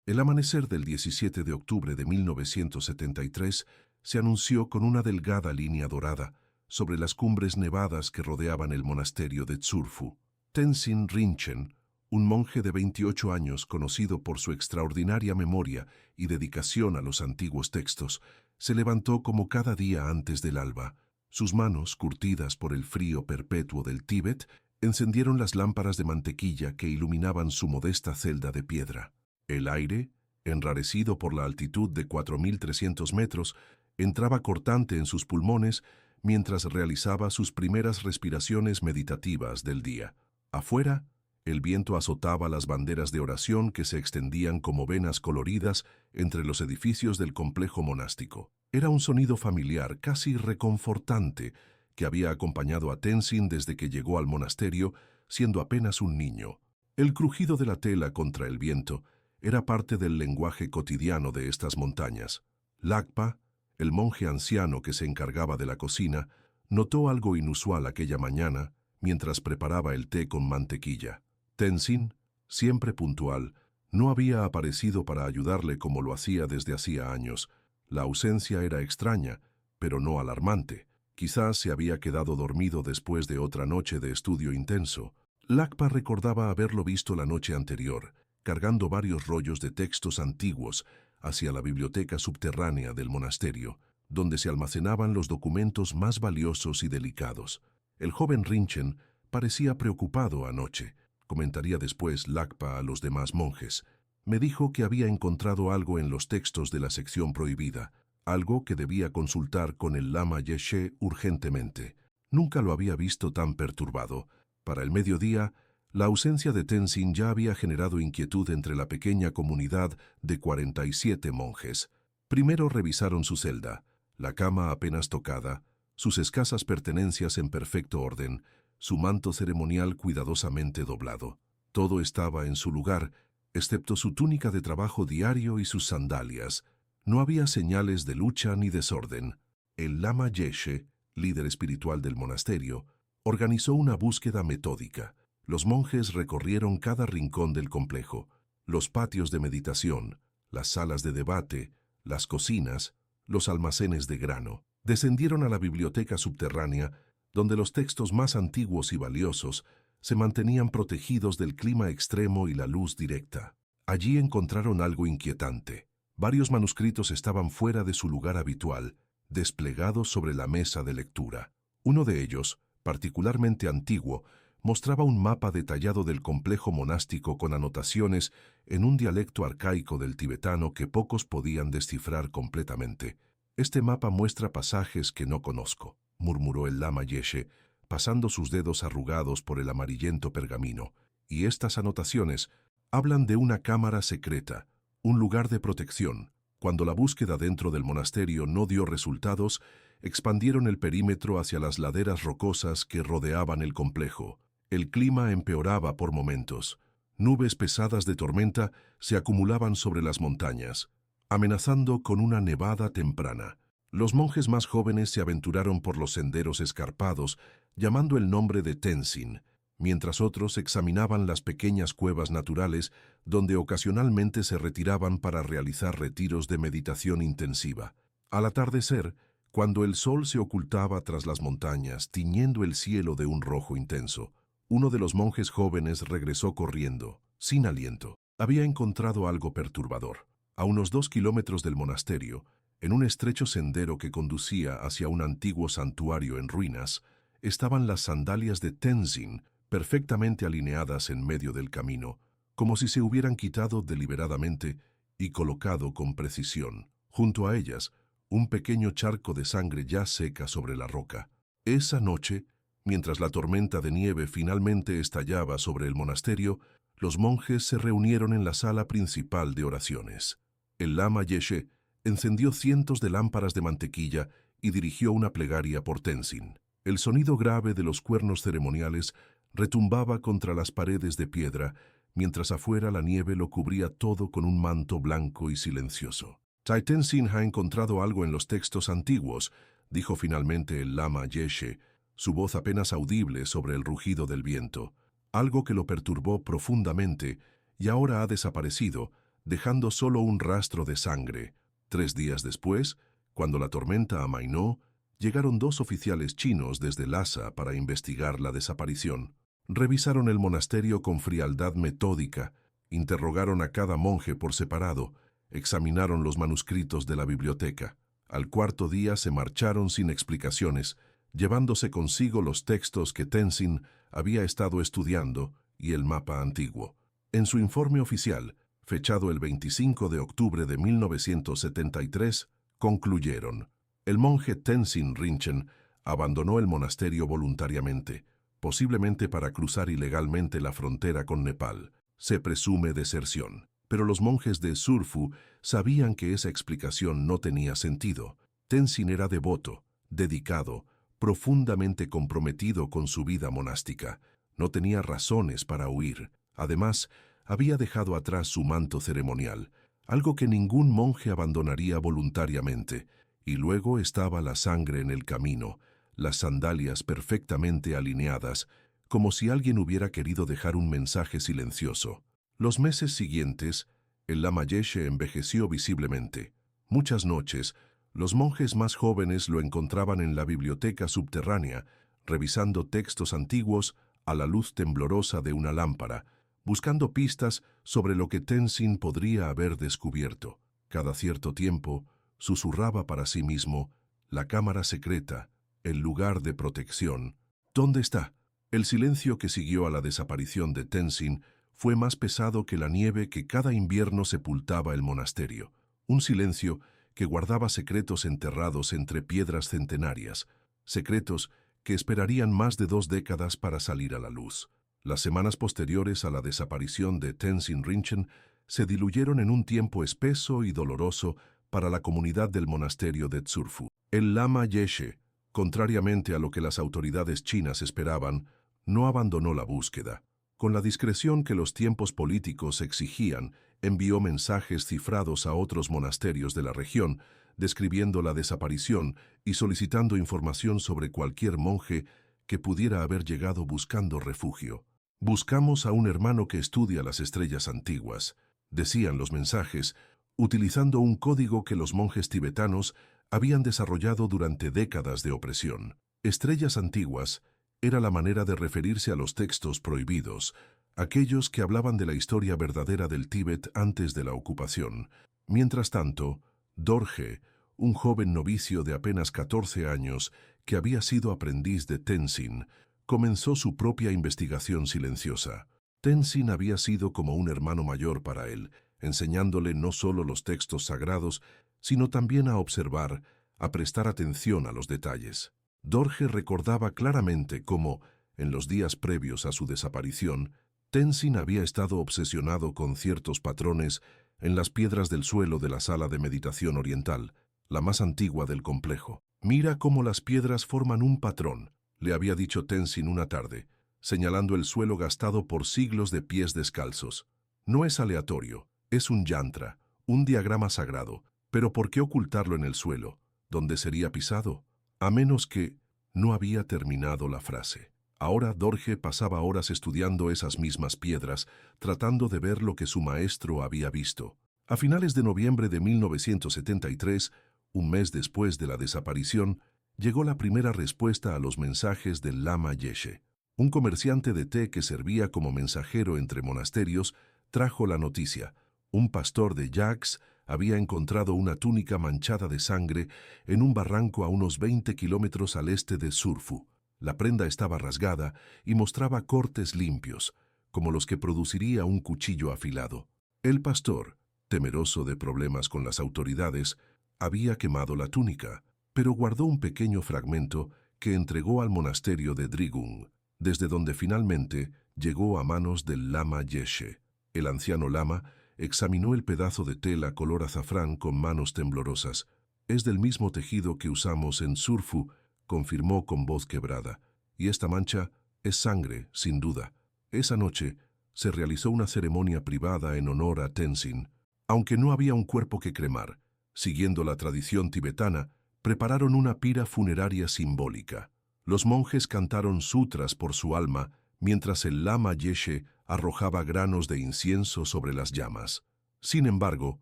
El amanecer del 17 de octubre de 1973 se anunció con una delgada línea dorada sobre las cumbres nevadas que rodeaban el monasterio de Tsurfu. Tenzin Rinchen, un monje de 28 años conocido por su extraordinaria memoria y dedicación a los antiguos textos, se levantó como cada día antes del alba. Sus manos, curtidas por el frío perpetuo del Tíbet, encendieron las lámparas de mantequilla que iluminaban su modesta celda de piedra. El aire, enrarecido por la altitud de 4.300 metros, entraba cortante en sus pulmones mientras realizaba sus primeras respiraciones meditativas del día. Afuera, el viento azotaba las banderas de oración que se extendían como venas coloridas entre los edificios del complejo monástico. Era un sonido familiar, casi reconfortante, que había acompañado a Tenzin desde que llegó al monasterio, siendo apenas un niño. El crujido de la tela contra el viento era parte del lenguaje cotidiano de estas montañas. Lakpa, el monje anciano que se encargaba de la cocina, notó algo inusual aquella mañana mientras preparaba el té con mantequilla. Tenzin, siempre puntual, no había aparecido para ayudarle como lo hacía desde hacía años. La ausencia era extraña, pero no alarmante. Quizás se había quedado dormido después de otra noche de estudio intenso. Lakpa recordaba haberlo visto la noche anterior, cargando varios rollos de textos antiguos hacia la biblioteca subterránea del monasterio, donde se almacenaban los documentos más valiosos y delicados. El joven Rinchen parecía preocupado anoche, comentaría después Lakpa a los demás monjes. Me dijo que había encontrado algo en los textos de la sección prohibida, algo que debía consultar con el lama Yeshe urgentemente. Nunca lo había visto tan perturbado. Para el mediodía, la ausencia de Tenzin ya había generado inquietud entre la pequeña comunidad de 47 monjes. Primero revisaron su celda, la cama apenas tocada, sus escasas pertenencias en perfecto orden, su manto ceremonial cuidadosamente doblado. Todo estaba en su lugar, excepto su túnica de trabajo diario y sus sandalias. No había señales de lucha ni desorden. El lama Yeshe, líder espiritual del monasterio, organizó una búsqueda metódica. Los monjes recorrieron cada rincón del complejo, los patios de meditación, las salas de debate, las cocinas, los almacenes de grano. Descendieron a la biblioteca subterránea, donde los textos más antiguos y valiosos se mantenían protegidos del clima extremo y la luz directa. Allí encontraron algo inquietante. Varios manuscritos estaban fuera de su lugar habitual, desplegados sobre la mesa de lectura. Uno de ellos, particularmente antiguo, mostraba un mapa detallado del complejo monástico con anotaciones en un dialecto arcaico del tibetano que pocos podían descifrar completamente. «Este mapa muestra pasajes que no conozco», murmuró el lama Yeshe, pasando sus dedos arrugados por el amarillento pergamino. «Y estas anotaciones hablan de una cámara secreta, un lugar de protección. Cuando la búsqueda dentro del monasterio no dio resultados, expandieron el perímetro hacia las laderas rocosas que rodeaban el complejo. El clima empeoraba por momentos. Nubes pesadas de tormenta se acumulaban sobre las montañas, amenazando con una nevada temprana. Los monjes más jóvenes se aventuraron por los senderos escarpados, llamando el nombre de Tenzin, mientras otros examinaban las pequeñas cuevas naturales donde ocasionalmente se retiraban para realizar retiros de meditación intensiva. Al atardecer, cuando el sol se ocultaba tras las montañas, tiñendo el cielo de un rojo intenso, uno de los monjes jóvenes regresó corriendo, sin aliento. Había encontrado algo perturbador. A unos 2 kilómetros del monasterio, en un estrecho sendero que conducía hacia un antiguo santuario en ruinas, estaban las sandalias de Tenzin, perfectamente alineadas en medio del camino, como si se hubieran quitado deliberadamente y colocado con precisión. Junto a ellas, un pequeño charco de sangre ya seca sobre la roca. Esa noche, mientras la tormenta de nieve finalmente estallaba sobre el monasterio, los monjes se reunieron en la sala principal de oraciones. El lama Yeshe encendió cientos de lámparas de mantequilla y dirigió una plegaria por Tenzin. El sonido grave de los cuernos ceremoniales retumbaba contra las paredes de piedra, mientras afuera la nieve lo cubría todo con un manto blanco y silencioso. Tenzin ha encontrado algo en los textos antiguos, dijo finalmente el lama Yeshe, su voz apenas audible sobre el rugido del viento. Algo que lo perturbó profundamente y ahora ha desaparecido, dejando solo un rastro de sangre. 3 días después, cuando la tormenta amainó, llegaron 2 oficiales chinos desde Lhasa para investigar la desaparición. Revisaron el monasterio con frialdad metódica, interrogaron a cada monje por separado, examinaron los manuscritos de la biblioteca. Al 4.º día se marcharon sin explicaciones, llevándose consigo los textos que Tenzin había estado estudiando y el mapa antiguo. En su informe oficial, fechado el 25 de octubre de 1973, concluyeron: el monje Tenzin Rinchen abandonó el monasterio voluntariamente, posiblemente para cruzar ilegalmente la frontera con Nepal. Se presume deserción. Pero los monjes de Surfu sabían que esa explicación no tenía sentido. Tenzin era devoto, dedicado, profundamente comprometido con su vida monástica. No tenía razones para huir. Además, había dejado atrás su manto ceremonial, algo que ningún monje abandonaría voluntariamente. Y luego estaba la sangre en el camino, las sandalias perfectamente alineadas, como si alguien hubiera querido dejar un mensaje silencioso. Los meses siguientes, el Lama Yeshe envejeció visiblemente. Muchas noches, los monjes más jóvenes lo encontraban en la biblioteca subterránea, revisando textos antiguos a la luz temblorosa de una lámpara, buscando pistas sobre lo que Tenzin podría haber descubierto. Cada cierto tiempo, susurraba para sí mismo: la cámara secreta, el lugar de protección. ¿Dónde está? El silencio que siguió a la desaparición de Tenzin fue más pesado que la nieve que cada invierno sepultaba el monasterio. Un silencio que guardaba secretos enterrados entre piedras centenarias, secretos que esperarían más de 2 décadas para salir a la luz. Las semanas posteriores a la desaparición de Tenzin Rinchen se diluyeron en un tiempo espeso y doloroso para la comunidad del monasterio de Tsurfu. El Lama Yeshe, contrariamente a lo que las autoridades chinas esperaban, no abandonó la búsqueda. Con la discreción que los tiempos políticos exigían, envió mensajes cifrados a otros monasterios de la región, describiendo la desaparición y solicitando información sobre cualquier monje que pudiera haber llegado buscando refugio. «Buscamos a un hermano que estudia las estrellas antiguas», decían los mensajes, utilizando un código que los monjes tibetanos habían desarrollado durante décadas de opresión. Estrellas antiguas era la manera de referirse a los textos prohibidos, aquellos que hablaban de la historia verdadera del Tíbet antes de la ocupación. Mientras tanto, Dorje, un joven novicio de apenas 14 años que había sido aprendiz de Tenzin, comenzó su propia investigación silenciosa. Tenzin había sido como un hermano mayor para él, enseñándole no solo los textos sagrados, sino también a observar, a prestar atención a los detalles. Dorje recordaba claramente cómo, en los días previos a su desaparición, Tenzin había estado obsesionado con ciertos patrones en las piedras del suelo de la sala de meditación oriental, la más antigua del complejo. «Mira cómo las piedras forman un patrón», le había dicho Tenzin una tarde, señalando el suelo gastado por siglos de pies descalzos. «No es aleatorio, es un yantra, un diagrama sagrado, pero ¿por qué ocultarlo en el suelo, donde sería pisado? A menos que...» No había terminado la frase. Ahora Dorje pasaba horas estudiando esas mismas piedras, tratando de ver lo que su maestro había visto. A finales de noviembre de 1973, un mes después de la desaparición, llegó la primera respuesta a los mensajes del Lama Yeshe. Un comerciante de té que servía como mensajero entre monasterios trajo la noticia. Un pastor de Yax había encontrado una túnica manchada de sangre en un barranco a unos 20 kilómetros al este de Surfu. La prenda estaba rasgada y mostraba cortes limpios, como los que produciría un cuchillo afilado. El pastor, temeroso de problemas con las autoridades, había quemado la túnica, pero guardó un pequeño fragmento que entregó al monasterio de Drigung, desde donde finalmente llegó a manos del Lama Yeshe. El anciano lama examinó el pedazo de tela color azafrán con manos temblorosas. «Es del mismo tejido que usamos en Surfu», confirmó con voz quebrada. «Y esta mancha es sangre, sin duda». Esa noche se realizó una ceremonia privada en honor a Tenzin. Aunque no había un cuerpo que cremar, siguiendo la tradición tibetana, prepararon una pira funeraria simbólica. Los monjes cantaron sutras por su alma, mientras el Lama Yeshe arrojaba granos de incienso sobre las llamas. Sin embargo,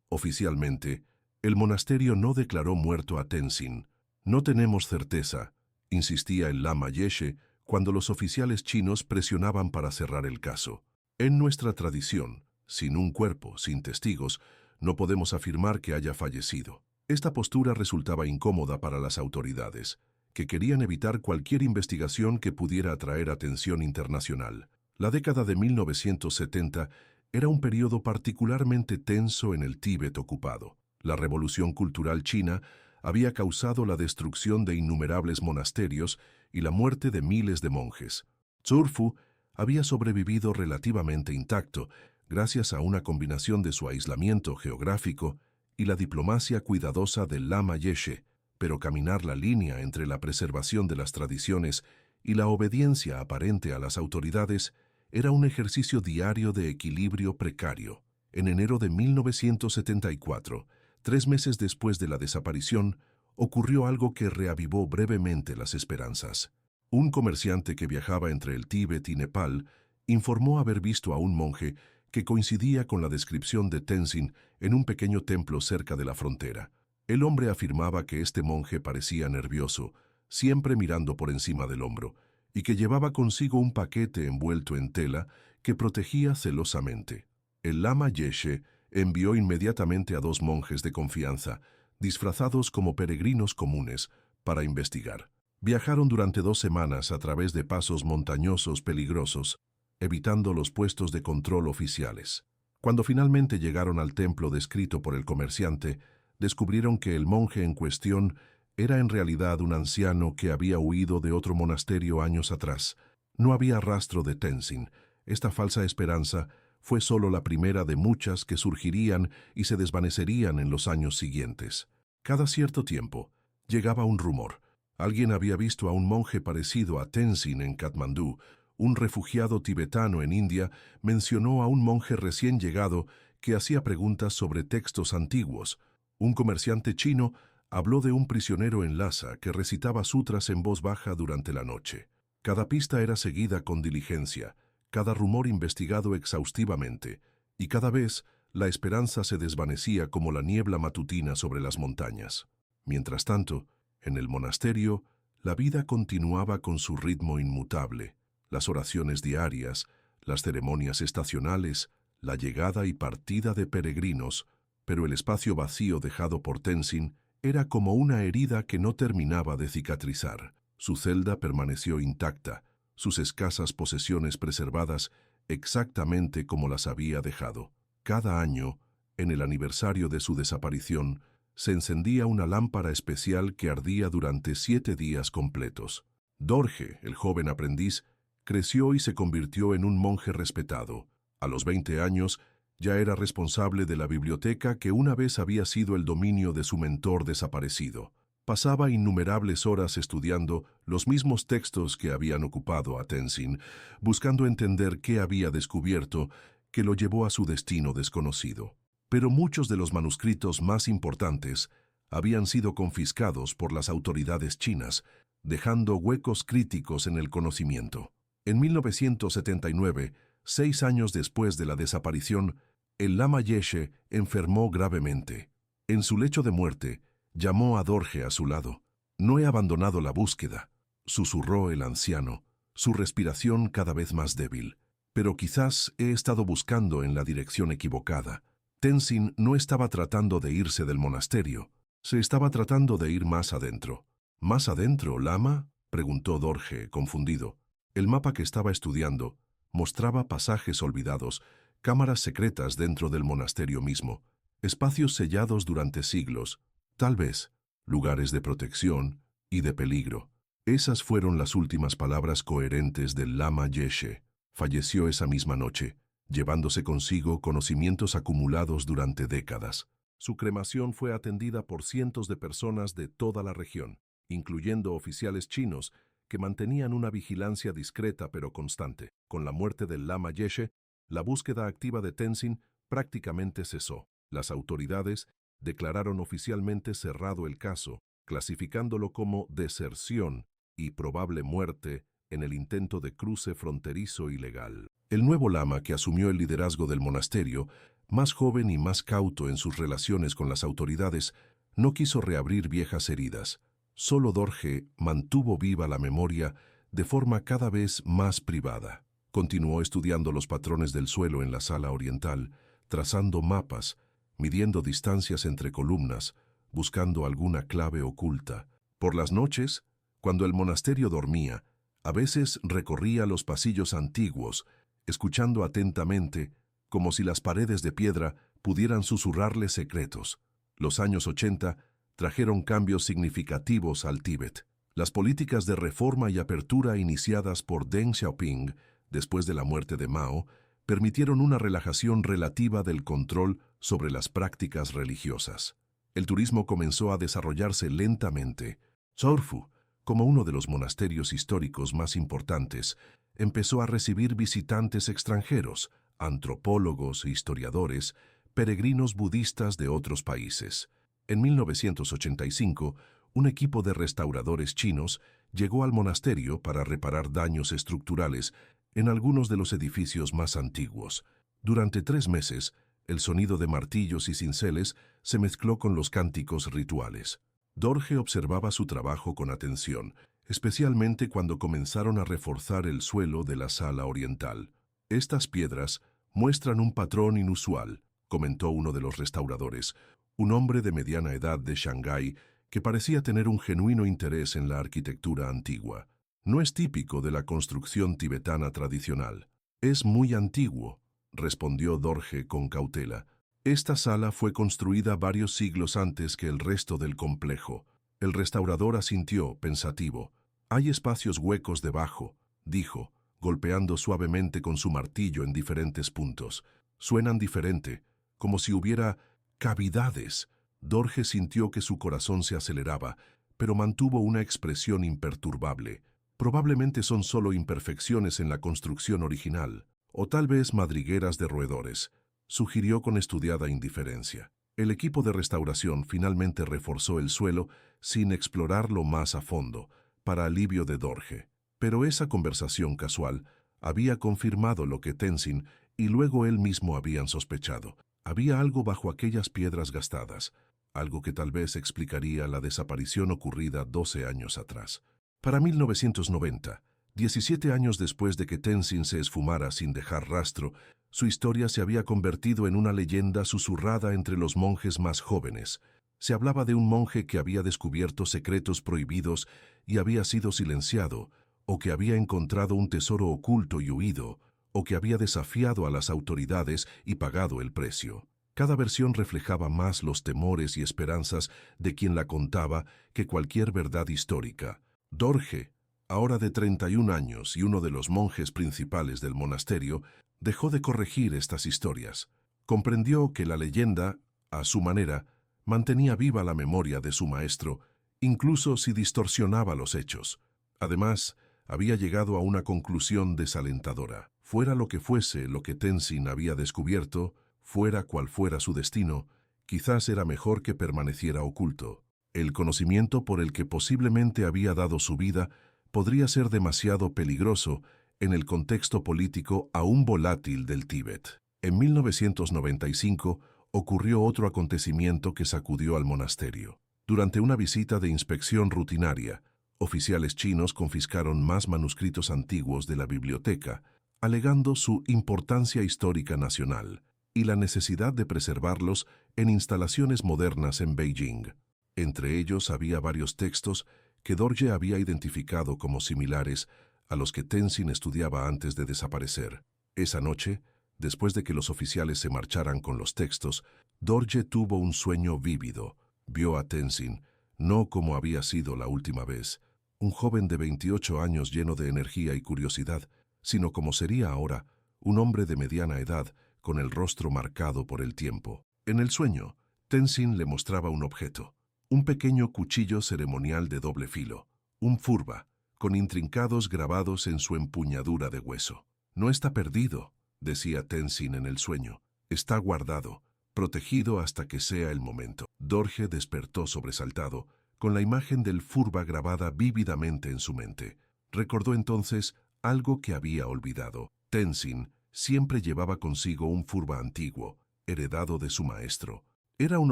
oficialmente, el monasterio no declaró muerto a Tenzin. No tenemos certeza, insistía el lama Yeshe cuando los oficiales chinos presionaban para cerrar el caso. En nuestra tradición, sin un cuerpo, sin testigos, no podemos afirmar que haya fallecido. Esta postura resultaba incómoda para las autoridades, que querían evitar cualquier investigación que pudiera atraer atención internacional. La década de 1970 era un periodo particularmente tenso en el Tíbet ocupado. La revolución cultural china había causado la destrucción de innumerables monasterios y la muerte de miles de monjes. Zurfu había sobrevivido relativamente intacto gracias a una combinación de su aislamiento geográfico y la diplomacia cuidadosa del lama Yeshe, pero caminar la línea entre la preservación de las tradiciones y la obediencia aparente a las autoridades era un ejercicio diario de equilibrio precario. En enero de 1974, 3 meses después de la desaparición, ocurrió algo que reavivó brevemente las esperanzas. Un comerciante que viajaba entre el Tíbet y Nepal informó haber visto a un monje que coincidía con la descripción de Tenzin en un pequeño templo cerca de la frontera. El hombre afirmaba que este monje parecía nervioso, siempre mirando por encima del hombro, y que llevaba consigo un paquete envuelto en tela que protegía celosamente. El lama Yeshe envió inmediatamente a 2 monjes de confianza, disfrazados como peregrinos comunes, para investigar. Viajaron durante 2 semanas a través de pasos montañosos peligrosos, evitando los puestos de control oficiales. Cuando finalmente llegaron al templo descrito por el comerciante, descubrieron que el monje en cuestión era en realidad un anciano que había huido de otro monasterio años atrás. No había rastro de Tenzin. Esta falsa esperanza fue solo la primera de muchas que surgirían y se desvanecerían en los años siguientes. Cada cierto tiempo, llegaba un rumor. Alguien había visto a un monje parecido a Tenzin en Katmandú. Un refugiado tibetano en India mencionó a un monje recién llegado que hacía preguntas sobre textos antiguos. Un comerciante chino habló de un prisionero en Lhasa que recitaba sutras en voz baja durante la noche. Cada pista era seguida con diligencia, cada rumor investigado exhaustivamente, y cada vez la esperanza se desvanecía como la niebla matutina sobre las montañas. Mientras tanto, en el monasterio, la vida continuaba con su ritmo inmutable. Las oraciones diarias, las ceremonias estacionales, la llegada y partida de peregrinos, pero el espacio vacío dejado por Tenzin era como una herida que no terminaba de cicatrizar. Su celda permaneció intacta, sus escasas posesiones preservadas exactamente como las había dejado. Cada año, en el aniversario de su desaparición, se encendía una lámpara especial que ardía durante 7 días completos. Dorje, el joven aprendiz, creció y se convirtió en un monje respetado. A los 20 años, ya era responsable de la biblioteca que una vez había sido el dominio de su mentor desaparecido. Pasaba innumerables horas estudiando los mismos textos que habían ocupado a Tenzin, buscando entender qué había descubierto que lo llevó a su destino desconocido. Pero muchos de los manuscritos más importantes habían sido confiscados por las autoridades chinas, dejando huecos críticos en el conocimiento. En 1979, 6 años después de la desaparición, el lama Yeshe enfermó gravemente. En su lecho de muerte, llamó a Dorje a su lado. «No he abandonado la búsqueda», susurró el anciano, su respiración cada vez más débil. «Pero quizás he estado buscando en la dirección equivocada». Tenzin no estaba tratando de irse del monasterio, se estaba tratando de ir más adentro. «¿Más adentro, lama?», preguntó Dorje, confundido. El mapa que estaba estudiando mostraba pasajes olvidados, cámaras secretas dentro del monasterio mismo, espacios sellados durante siglos, tal vez lugares de protección y de peligro. Esas fueron las últimas palabras coherentes del lama Yeshe. Falleció esa misma noche, llevándose consigo conocimientos acumulados durante décadas. Su cremación fue atendida por cientos de personas de toda la región, incluyendo oficiales chinos que mantenían una vigilancia discreta pero constante. Con la muerte del lama Yeshe, la búsqueda activa de Tenzin prácticamente cesó. Las autoridades declararon oficialmente cerrado el caso, clasificándolo como deserción y probable muerte en el intento de cruce fronterizo ilegal. El nuevo lama que asumió el liderazgo del monasterio Más joven y más cauto en sus relaciones con las autoridades, no quiso reabrir viejas heridas. Solo Dorje mantuvo viva la memoria de forma cada vez más privada. Continuó estudiando los patrones del suelo en la sala oriental, trazando mapas, midiendo distancias entre columnas, buscando alguna clave oculta. Por las noches, cuando el monasterio dormía, a veces recorría los pasillos antiguos, escuchando atentamente, como si las paredes de piedra pudieran susurrarle secretos. Los años 80 trajeron cambios significativos al Tíbet. Las políticas de reforma y apertura iniciadas por Deng Xiaoping después de la muerte de Mao permitieron una relajación relativa del control sobre las prácticas religiosas. El turismo comenzó a desarrollarse lentamente. Zorfu, como uno de los monasterios históricos más importantes, empezó a recibir visitantes extranjeros, antropólogos, historiadores, peregrinos budistas de otros países. En 1985, un equipo de restauradores chinos llegó al monasterio para reparar daños estructurales en algunos de los edificios más antiguos. Durante 3 meses, el sonido de martillos y cinceles se mezcló con los cánticos rituales. Dorje observaba su trabajo con atención, especialmente cuando comenzaron a reforzar el suelo de la sala oriental. Estas piedras muestran un patrón inusual, comentó uno de los restauradores, un hombre de mediana edad de Shanghái que parecía tener un genuino interés en la arquitectura antigua. No es típico de la construcción tibetana tradicional. Es muy antiguo, respondió Dorje con cautela. Esta sala fue construida varios siglos antes que el resto del complejo. El restaurador asintió, pensativo. Hay espacios huecos debajo, dijo, golpeando suavemente con su martillo en diferentes puntos. Suenan diferente, como si hubiera cavidades. Dorje sintió que su corazón se aceleraba, pero mantuvo una expresión imperturbable. Probablemente son solo imperfecciones en la construcción original, o tal vez madrigueras de roedores, sugirió con estudiada indiferencia. El equipo de restauración finalmente reforzó el suelo sin explorarlo más a fondo, para alivio de Dorje. Pero esa conversación casual había confirmado lo que Tenzin y luego él mismo habían sospechado. Había algo bajo aquellas piedras gastadas, algo que tal vez explicaría la desaparición ocurrida 12 años atrás. Para 1990, 17 años después de que Tenzin se esfumara sin dejar rastro, su historia se había convertido en una leyenda susurrada entre los monjes más jóvenes. Se hablaba de un monje que había descubierto secretos prohibidos y había sido silenciado, o que había encontrado un tesoro oculto y huido, o que había desafiado a las autoridades y pagado el precio. Cada versión reflejaba más los temores y esperanzas de quien la contaba que cualquier verdad histórica. Dorje, ahora de 31 años y uno de los monjes principales del monasterio, dejó de corregir estas historias. Comprendió que la leyenda, a su manera, mantenía viva la memoria de su maestro, incluso si distorsionaba los hechos. Además, había llegado a una conclusión desalentadora. Fuera lo que fuese lo que Tenzin había descubierto, fuera cual fuera su destino, quizás era mejor que permaneciera oculto. El conocimiento por el que posiblemente había dado su vida podría ser demasiado peligroso en el contexto político aún volátil del Tíbet. En 1995 ocurrió otro acontecimiento que sacudió al monasterio. Durante una visita de inspección rutinaria, oficiales chinos confiscaron más manuscritos antiguos de la biblioteca, alegando su importancia histórica nacional y la necesidad de preservarlos en instalaciones modernas en Beijing. Entre ellos había varios textos que Dorje había identificado como similares a los que Tenzin estudiaba antes de desaparecer. Esa noche, después de que los oficiales se marcharan con los textos, Dorje tuvo un sueño vívido. Vio a Tenzin, no como había sido la última vez, un joven de 28 años lleno de energía y curiosidad, sino como sería ahora, un hombre de mediana edad, con el rostro marcado por el tiempo. En el sueño, Tenzin le mostraba un objeto, un pequeño cuchillo ceremonial de doble filo, un furba, con intrincados grabados en su empuñadura de hueso. No está perdido, decía Tenzin en el sueño, está guardado, protegido hasta que sea el momento. Dorje despertó sobresaltado, con la imagen del furba grabada vívidamente en su mente. Recordó entonces algo que había olvidado. Tenzin siempre llevaba consigo un furba antiguo, heredado de su maestro. Era un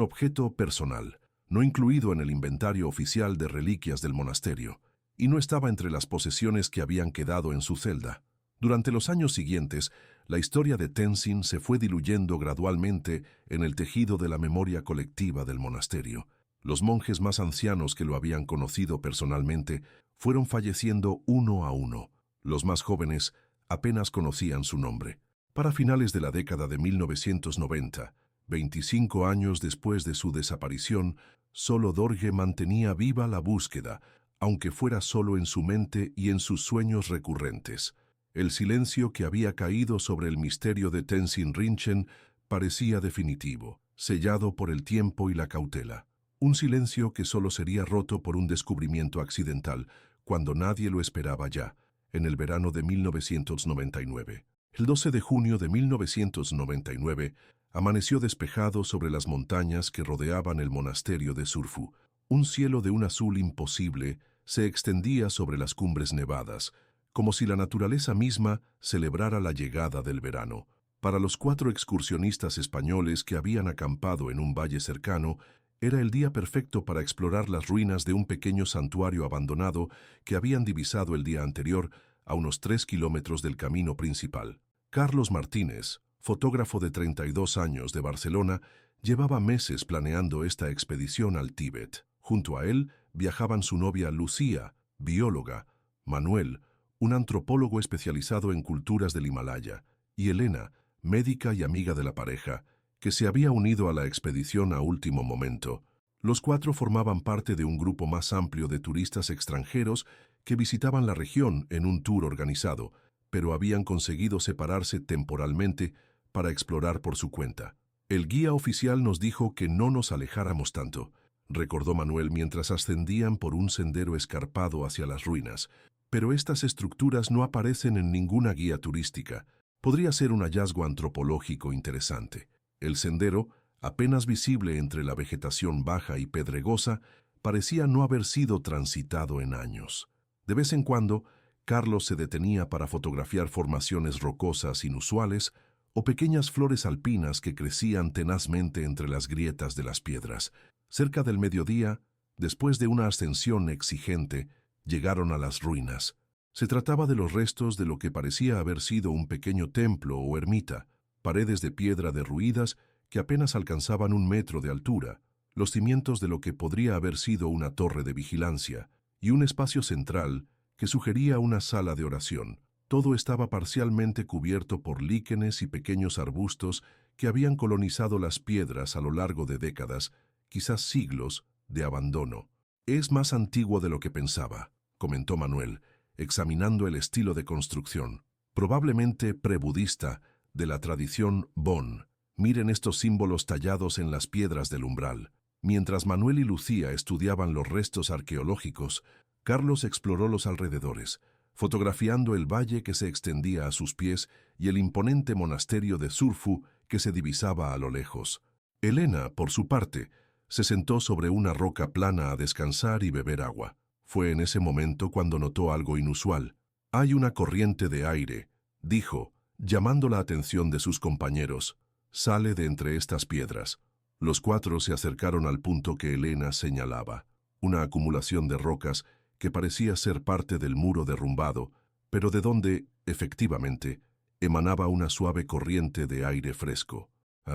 objeto personal, no incluido en el inventario oficial de reliquias del monasterio, y no estaba entre las posesiones que habían quedado en su celda. Durante los años siguientes, la historia de Tenzin se fue diluyendo gradualmente en el tejido de la memoria colectiva del monasterio. Los monjes más ancianos que lo habían conocido personalmente fueron falleciendo uno a uno. Los más jóvenes apenas conocían su nombre. Para finales de la década de 1990, 25 años después de su desaparición, solo Dorje mantenía viva la búsqueda, aunque fuera solo en su mente y en sus sueños recurrentes. El silencio que había caído sobre el misterio de Tenzin Rinchen parecía definitivo, sellado por el tiempo y la cautela. Un silencio que solo sería roto por un descubrimiento accidental, cuando nadie lo esperaba ya, en el verano de 1999. El 12 de junio de 1999 amaneció despejado sobre las montañas que rodeaban el monasterio de Surfu. Un cielo de un azul imposible se extendía sobre las cumbres nevadas, como si la naturaleza misma celebrara la llegada del verano. Para los 4 excursionistas españoles que habían acampado en un valle cercano, era el día perfecto para explorar las ruinas de un pequeño santuario abandonado que habían divisado el día anterior a unos 3 kilómetros del camino principal. Carlos Martínez, fotógrafo de 32 años de Barcelona, llevaba meses planeando esta expedición al Tíbet. Junto a él viajaban su novia Lucía, bióloga, Manuel, un antropólogo especializado en culturas del Himalaya, y Elena, médica y amiga de la pareja, que se había unido a la expedición a último momento. Los 4 formaban parte de un grupo más amplio de turistas extranjeros que visitaban la región en un tour organizado, pero habían conseguido separarse temporalmente para explorar por su cuenta. El guía oficial nos dijo que no nos alejáramos tanto, recordó Manuel mientras ascendían por un sendero escarpado hacia las ruinas. Pero estas estructuras no aparecen en ninguna guía turística. Podría ser un hallazgo antropológico interesante. El sendero, apenas visible entre la vegetación baja y pedregosa, parecía no haber sido transitado en años. De vez en cuando, Carlos se detenía para fotografiar formaciones rocosas inusuales o pequeñas flores alpinas que crecían tenazmente entre las grietas de las piedras. Cerca del mediodía, después de una ascensión exigente, llegaron a las ruinas. Se trataba de los restos de lo que parecía haber sido un pequeño templo o ermita, paredes de piedra derruidas que apenas alcanzaban 1 metro de altura, los cimientos de lo que podría haber sido una torre de vigilancia, y un espacio central que sugería una sala de oración. Todo estaba parcialmente cubierto por líquenes y pequeños arbustos que habían colonizado las piedras a lo largo de décadas, quizás siglos, de abandono. Es más antiguo de lo que pensaba, comentó Manuel, examinando el estilo de construcción, probablemente prebudista, de la tradición Bon. Miren estos símbolos tallados en las piedras del umbral. Mientras Manuel y Lucía estudiaban los restos arqueológicos, Carlos exploró los alrededores, fotografiando el valle que se extendía a sus pies y el imponente monasterio de Surfu que se divisaba a lo lejos. Elena, por su parte, se sentó sobre una roca plana a descansar y beber agua. Fue en ese momento cuando notó algo inusual. «Hay una corriente de aire», dijo, llamando la atención de sus compañeros. «Sale de entre estas piedras». Los 4 se acercaron al punto que Elena señalaba, una acumulación de rocas que parecía ser parte del muro derrumbado, pero de donde, efectivamente, emanaba una suave corriente de aire fresco.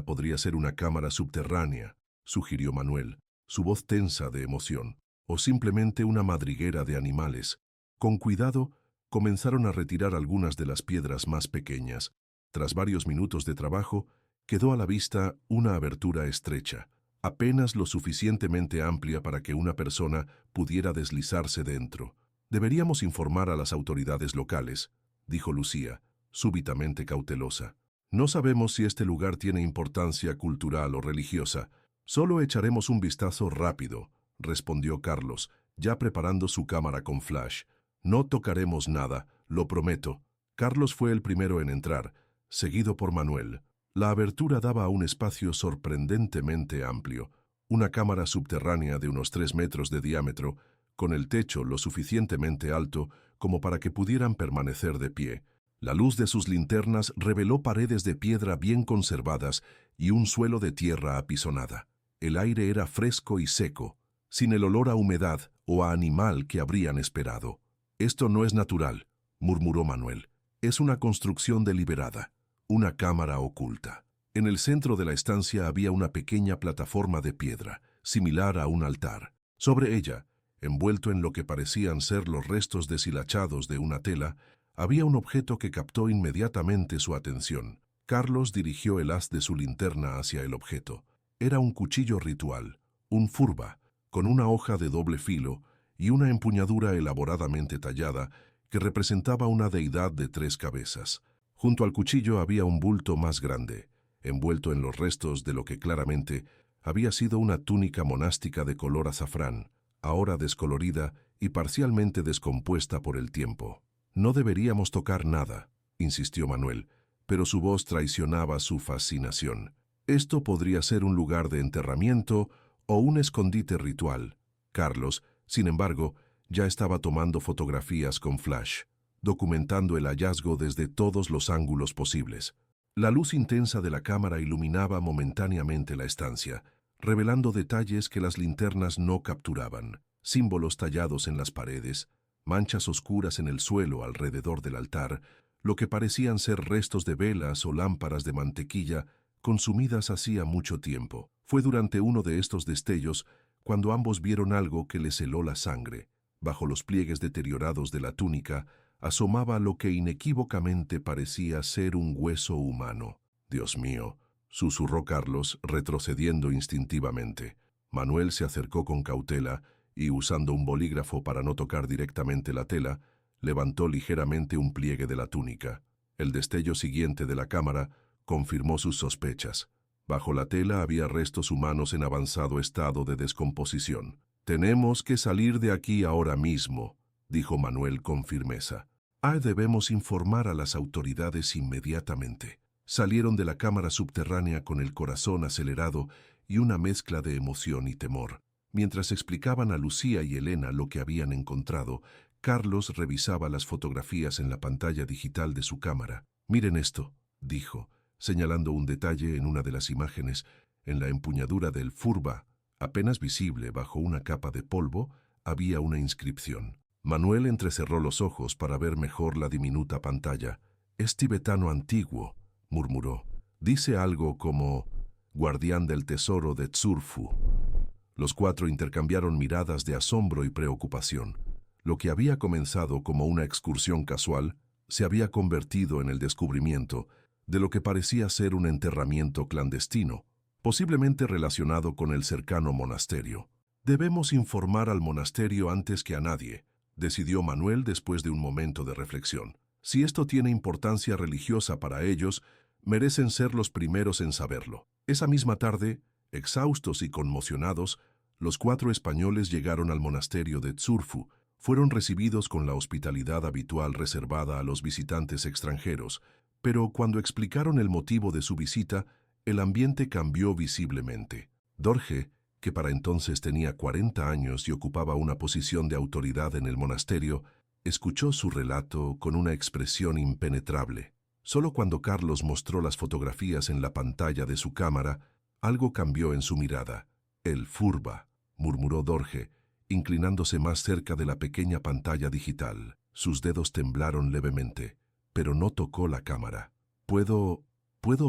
«Podría ser una cámara subterránea», sugirió Manuel, su voz tensa de emoción, «o simplemente una madriguera de animales». Con cuidado, comenzaron a retirar algunas de las piedras más pequeñas. Tras varios minutos de trabajo, quedó a la vista una abertura estrecha, apenas lo suficientemente amplia para que una persona pudiera deslizarse dentro. «Deberíamos informar a las autoridades locales», dijo Lucía, súbitamente cautelosa. «No sabemos si este lugar tiene importancia cultural o religiosa. Solo echaremos un vistazo rápido», respondió Carlos, ya preparando su cámara con flash. «No tocaremos nada, lo prometo». Carlos fue el primero en entrar, seguido por Manuel. La abertura daba a un espacio sorprendentemente amplio, una cámara subterránea de unos 3 metros de diámetro, con el techo lo suficientemente alto como para que pudieran permanecer de pie. La luz de sus linternas reveló paredes de piedra bien conservadas y un suelo de tierra apisonada. El aire era fresco y seco, sin el olor a humedad o a animal que habrían esperado. «Esto no es natural», murmuró Manuel. «Es una construcción deliberada, una cámara oculta». En el centro de la estancia había una pequeña plataforma de piedra, similar a un altar. Sobre ella, envuelto en lo que parecían ser los restos deshilachados de una tela, había un objeto que captó inmediatamente su atención. Carlos dirigió el haz de su linterna hacia el objeto. Era un cuchillo ritual, un furba, con una hoja de doble filo y una empuñadura elaboradamente tallada que representaba una deidad de 3 cabezas. Junto al cuchillo había un bulto más grande, envuelto en los restos de lo que claramente había sido una túnica monástica de color azafrán, ahora descolorida y parcialmente descompuesta por el tiempo. «No deberíamos tocar nada», insistió Manuel, pero su voz traicionaba su fascinación. «Esto podría ser un lugar de enterramiento o un escondite ritual». Carlos, sin embargo, ya estaba tomando fotografías con flash, documentando el hallazgo desde todos los ángulos posibles. La luz intensa de la cámara iluminaba momentáneamente la estancia, revelando detalles que las linternas no capturaban: símbolos tallados en las paredes, manchas oscuras en el suelo alrededor del altar, lo que parecían ser restos de velas o lámparas de mantequilla consumidas hacía mucho tiempo. Fue durante uno de estos destellos cuando ambos vieron algo que les heló la sangre. Bajo los pliegues deteriorados de la túnica asomaba lo que inequívocamente parecía ser un hueso humano. «Dios mío», susurró Carlos, retrocediendo instintivamente. Manuel se acercó con cautela y, usando un bolígrafo para no tocar directamente la tela, levantó ligeramente un pliegue de la túnica. El destello siguiente de la cámara confirmó sus sospechas. Bajo la tela había restos humanos en avanzado estado de descomposición. «Tenemos que salir de aquí ahora mismo», dijo Manuel con firmeza. «Debemos informar a las autoridades inmediatamente». Salieron de la cámara subterránea con el corazón acelerado y una mezcla de emoción y temor. Mientras explicaban a Lucía y Elena lo que habían encontrado, Carlos revisaba las fotografías en la pantalla digital de su cámara. «Miren esto», dijo, señalando un detalle en una de las imágenes. En la empuñadura del furba, apenas visible bajo una capa de polvo, había una inscripción. Manuel entrecerró los ojos para ver mejor la diminuta pantalla. «Es tibetano antiguo», murmuró. «Dice algo como guardián del tesoro de Tsurfu». Los 4 intercambiaron miradas de asombro y preocupación. Lo que había comenzado como una excursión casual se había convertido en el descubrimiento de lo que parecía ser un enterramiento clandestino, posiblemente relacionado con el cercano monasterio. «Debemos informar al monasterio antes que a nadie», decidió Manuel después de un momento de reflexión. «Si esto tiene importancia religiosa para ellos, merecen ser los primeros en saberlo». Esa misma tarde, exhaustos y conmocionados, los 4 españoles llegaron al monasterio de Tsurfu. Fueron recibidos con la hospitalidad habitual reservada a los visitantes extranjeros, pero cuando explicaron el motivo de su visita, el ambiente cambió visiblemente. Dorje, que para entonces tenía 40 años y ocupaba una posición de autoridad en el monasterio, escuchó su relato con una expresión impenetrable. Solo cuando Carlos mostró las fotografías en la pantalla de su cámara, algo cambió en su mirada. «El furba», murmuró Dorje, inclinándose más cerca de la pequeña pantalla digital. Sus dedos temblaron levemente, pero no tocó la cámara. ¿Puedo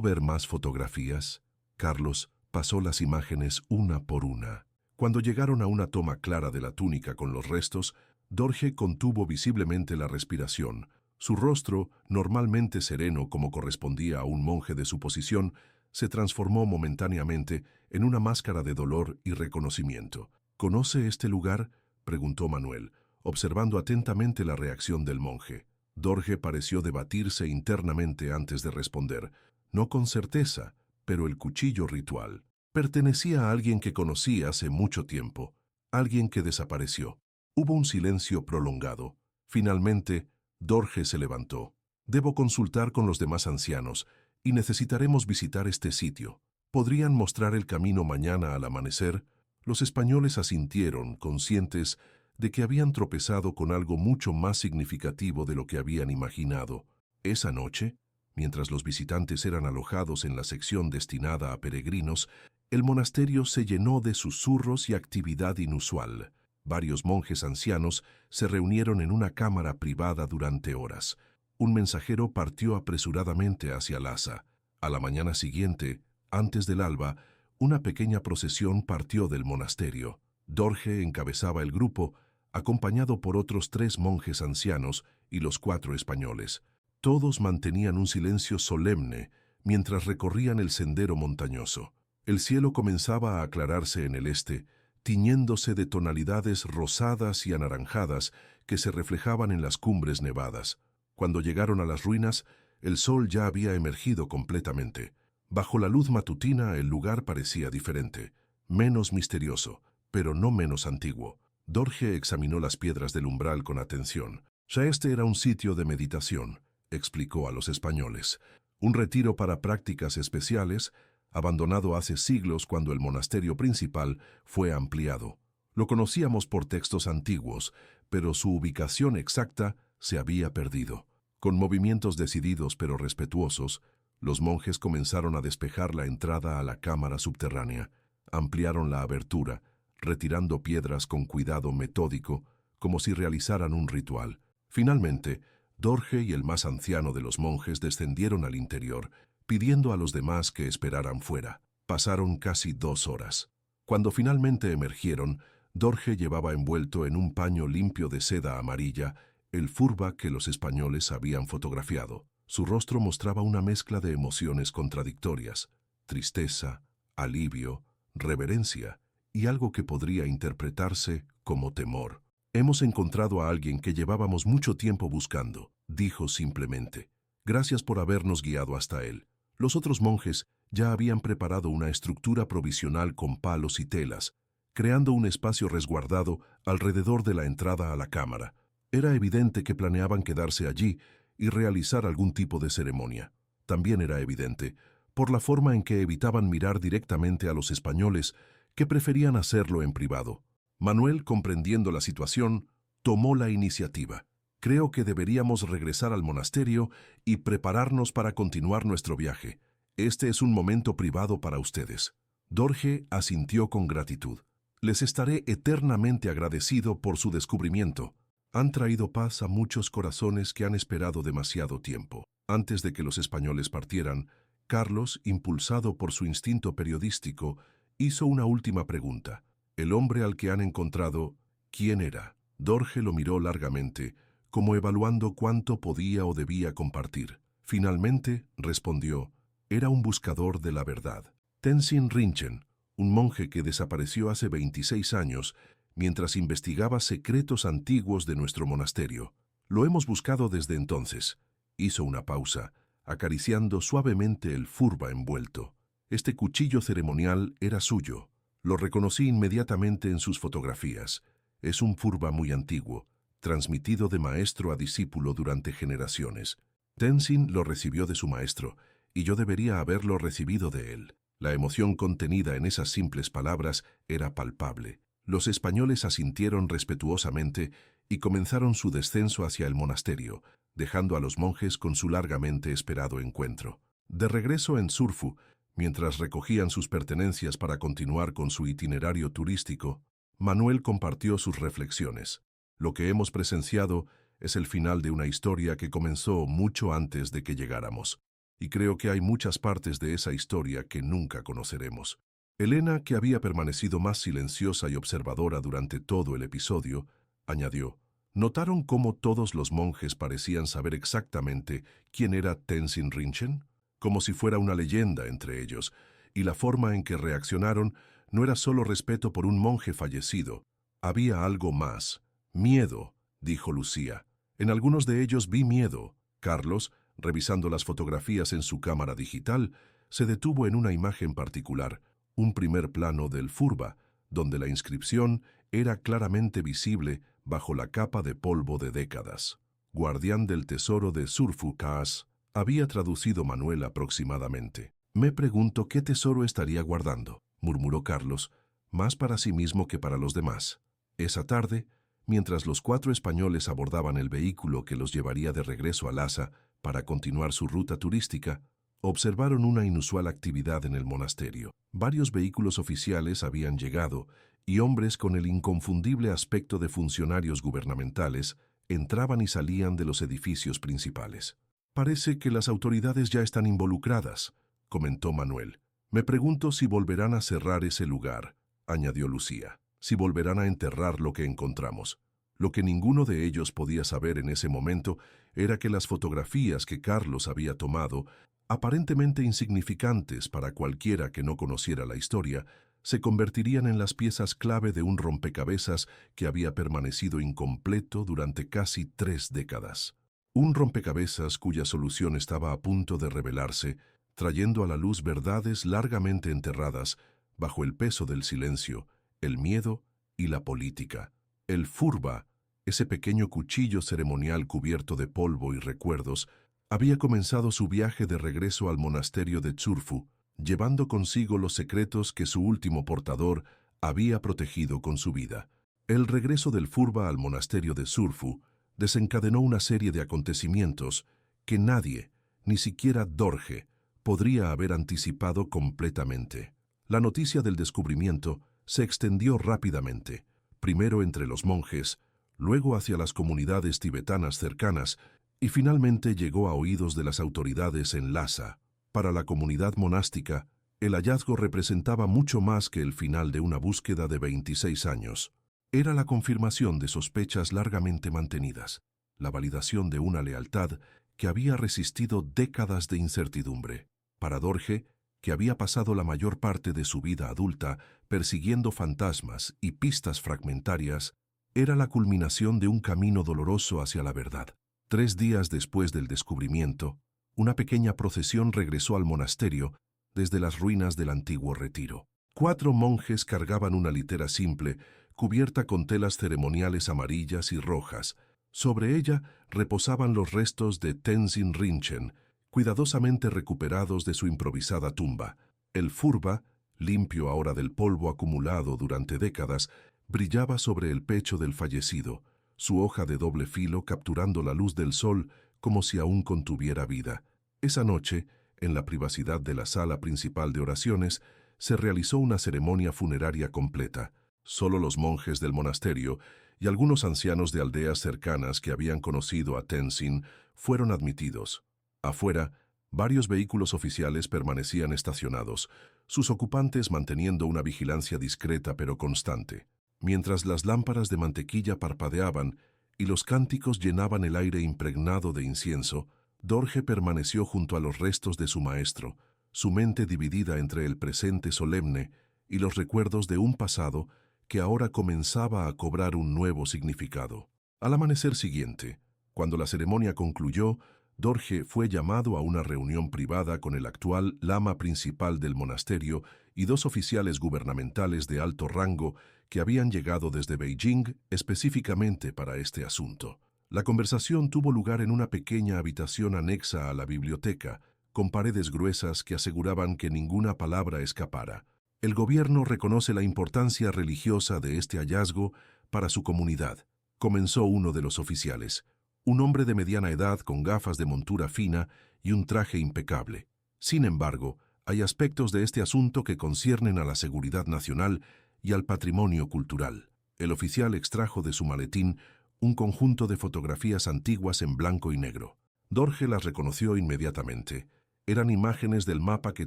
ver más fotografías?» Carlos pasó las imágenes una por una. Cuando llegaron a una toma clara de la túnica con los restos, Dorje contuvo visiblemente la respiración. Su rostro, normalmente sereno como correspondía a un monje de su posición, se transformó momentáneamente en una máscara de dolor y reconocimiento. «¿Conoce este lugar?», preguntó Manuel, observando atentamente la reacción del monje. Dorje pareció debatirse internamente antes de responder. «No con certeza, pero el cuchillo ritual pertenecía a alguien que conocí hace mucho tiempo, alguien que desapareció». Hubo un silencio prolongado. Finalmente, Dorje se levantó. «Debo consultar con los demás ancianos y necesitaremos visitar este sitio. ¿Podrían mostrar el camino mañana al amanecer?». Los españoles asintieron, conscientes de que habían tropezado con algo mucho más significativo de lo que habían imaginado. Esa noche, mientras los visitantes eran alojados en la sección destinada a peregrinos, el monasterio se llenó de susurros y actividad inusual. Varios monjes ancianos se reunieron en una cámara privada durante horas. Un mensajero partió apresuradamente hacia Lhasa. A la mañana siguiente, antes del alba, una pequeña procesión partió del monasterio. Dorje encabezaba el grupo, acompañado por otros 3 monjes ancianos y los 4 españoles. Todos mantenían un silencio solemne mientras recorrían el sendero montañoso. El cielo comenzaba a aclararse en el este, tiñéndose de tonalidades rosadas y anaranjadas que se reflejaban en las cumbres nevadas. Cuando llegaron a las ruinas, el sol ya había emergido completamente. Bajo la luz matutina el lugar parecía diferente, menos misterioso, pero no menos antiguo. Dorje examinó las piedras del umbral con atención. Ya este era un sitio de meditación, explicó a los españoles. Un retiro para prácticas especiales, abandonado hace siglos cuando el monasterio principal fue ampliado. Lo conocíamos por textos antiguos, pero su ubicación exacta se había perdido. Con movimientos decididos pero respetuosos, los monjes comenzaron a despejar la entrada a la cámara subterránea. Ampliaron la abertura, retirando piedras con cuidado metódico, como si realizaran un ritual. Finalmente, Dorje y el más anciano de los monjes descendieron al interior, pidiendo a los demás que esperaran fuera. Pasaron casi 2 horas. Cuando finalmente emergieron, Dorje llevaba envuelto en un paño limpio de seda amarilla el furba que los españoles habían fotografiado. Su rostro mostraba una mezcla de emociones contradictorias: tristeza, alivio, reverencia y algo que podría interpretarse como temor. «Hemos encontrado a alguien que llevábamos mucho tiempo buscando», dijo simplemente. «Gracias por habernos guiado hasta él». Los otros monjes ya habían preparado una estructura provisional con palos y telas, creando un espacio resguardado alrededor de la entrada a la cámara. Era evidente que planeaban quedarse allí y realizar algún tipo de ceremonia. También era evidente, por la forma en que evitaban mirar directamente a los españoles, que preferían hacerlo en privado. Manuel, comprendiendo la situación, tomó la iniciativa. «Creo que deberíamos regresar al monasterio y prepararnos para continuar nuestro viaje. Este es un momento privado para ustedes». Dorje asintió con gratitud. «Les estaré eternamente agradecido por su descubrimiento. Han traído paz a muchos corazones que han esperado demasiado tiempo». Antes de que los españoles partieran, Carlos, impulsado por su instinto periodístico, hizo una última pregunta. «El hombre al que han encontrado, ¿quién era?» Dorje lo miró largamente, como evaluando cuánto podía o debía compartir. Finalmente, respondió: «Era un buscador de la verdad. Tenzin Rinchen, un monje que desapareció hace 26 años mientras investigaba secretos antiguos de nuestro monasterio. Lo hemos buscado desde entonces». Hizo una pausa, acariciando suavemente el furba envuelto. Este cuchillo ceremonial era suyo. Lo reconocí inmediatamente en sus fotografías. Es un furba muy antiguo, transmitido de maestro a discípulo durante generaciones. Tenzin lo recibió de su maestro, y yo debería haberlo recibido de él. La emoción contenida en esas simples palabras era palpable. Los españoles asintieron respetuosamente y comenzaron su descenso hacia el monasterio, dejando a los monjes con su largamente esperado encuentro. De regreso en Surfu, mientras recogían sus pertenencias para continuar con su itinerario turístico, Manuel compartió sus reflexiones. «Lo que hemos presenciado es el final de una historia que comenzó mucho antes de que llegáramos, y creo que hay muchas partes de esa historia que nunca conoceremos». Elena, que había permanecido más silenciosa y observadora durante todo el episodio, añadió: «¿Notaron cómo todos los monjes parecían saber exactamente quién era Tenzin Rinchen? Como si fuera una leyenda entre ellos, y la forma en que reaccionaron no era solo respeto por un monje fallecido. Había algo más. Miedo», dijo Lucía. «En algunos de ellos vi miedo». Carlos, revisando las fotografías en su cámara digital, se detuvo en una imagen particular, un primer plano del furba, donde la inscripción era claramente visible bajo la capa de polvo de décadas. «Guardián del tesoro de Surfu Kaas», había traducido Manuel aproximadamente. «Me pregunto qué tesoro estaría guardando», murmuró Carlos, más para sí mismo que para los demás. Esa tarde, mientras los 4 españoles abordaban el vehículo que los llevaría de regreso a Lhasa, Para continuar su ruta turística, observaron una inusual actividad en el monasterio. Varios vehículos oficiales habían llegado y hombres con el inconfundible aspecto de funcionarios gubernamentales entraban y salían de los edificios principales. «Parece que las autoridades ya están involucradas», comentó Manuel. «Me pregunto si volverán a cerrar ese lugar», añadió Lucía. «Si volverán a enterrar lo que encontramos». Lo que ninguno de ellos podía saber en ese momento era que las fotografías que Carlos había tomado, aparentemente insignificantes para cualquiera que no conociera la historia, se convertirían en las piezas clave de un rompecabezas que había permanecido incompleto durante casi 3 décadas. Un rompecabezas cuya solución estaba a punto de revelarse, trayendo a la luz verdades largamente enterradas bajo el peso del silencio, el miedo y la política. El furba, ese pequeño cuchillo ceremonial cubierto de polvo y recuerdos, había comenzado su viaje de regreso al monasterio de Tsurfu, llevando consigo los secretos que su último portador había protegido con su vida. El regreso del furba al monasterio de Tsurfu desencadenó una serie de acontecimientos que nadie, ni siquiera Dorje, podría haber anticipado completamente. La noticia del descubrimiento se extendió rápidamente, primero entre los monjes, luego hacia las comunidades tibetanas cercanas y finalmente llegó a oídos de las autoridades en Lhasa. Para la comunidad monástica, el hallazgo representaba mucho más que el final de una búsqueda de 26 años. Era la confirmación de sospechas largamente mantenidas, la validación de una lealtad que había resistido décadas de incertidumbre. Para Dorje, que había pasado la mayor parte de su vida adulta persiguiendo fantasmas y pistas fragmentarias, era la culminación de un camino doloroso hacia la verdad. 3 días después del descubrimiento, una pequeña procesión regresó al monasterio desde las ruinas del antiguo retiro. 4 monjes cargaban una litera simple, cubierta con telas ceremoniales amarillas y rojas. Sobre ella reposaban los restos de Tenzin Rinchen, cuidadosamente recuperados de su improvisada tumba. El furba, limpio ahora del polvo acumulado durante décadas, brillaba sobre el pecho del fallecido, su hoja de doble filo capturando la luz del sol como si aún contuviera vida. Esa noche, en la privacidad de la sala principal de oraciones, se realizó una ceremonia funeraria completa. Solo los monjes del monasterio y algunos ancianos de aldeas cercanas que habían conocido a Tenzin fueron admitidos. Afuera, varios vehículos oficiales permanecían estacionados, sus ocupantes manteniendo una vigilancia discreta pero constante. Mientras las lámparas de mantequilla parpadeaban y los cánticos llenaban el aire impregnado de incienso, Dorje permaneció junto a los restos de su maestro, su mente dividida entre el presente solemne y los recuerdos de un pasado que ahora comenzaba a cobrar un nuevo significado. Al amanecer siguiente, cuando la ceremonia concluyó, Dorje fue llamado a una reunión privada con el actual lama principal del monasterio y 2 oficiales gubernamentales de alto rango que habían llegado desde Beijing específicamente para este asunto. La conversación tuvo lugar en una pequeña habitación anexa a la biblioteca, con paredes gruesas que aseguraban que ninguna palabra escapara. El gobierno reconoce la importancia religiosa de este hallazgo para su comunidad, comenzó uno de los oficiales, un hombre de mediana edad con gafas de montura fina y un traje impecable. Sin embargo, hay aspectos de este asunto que conciernen a la seguridad nacional y al patrimonio cultural. El oficial extrajo de su maletín un conjunto de fotografías antiguas en blanco y negro. Dorje las reconoció inmediatamente. Eran imágenes del mapa que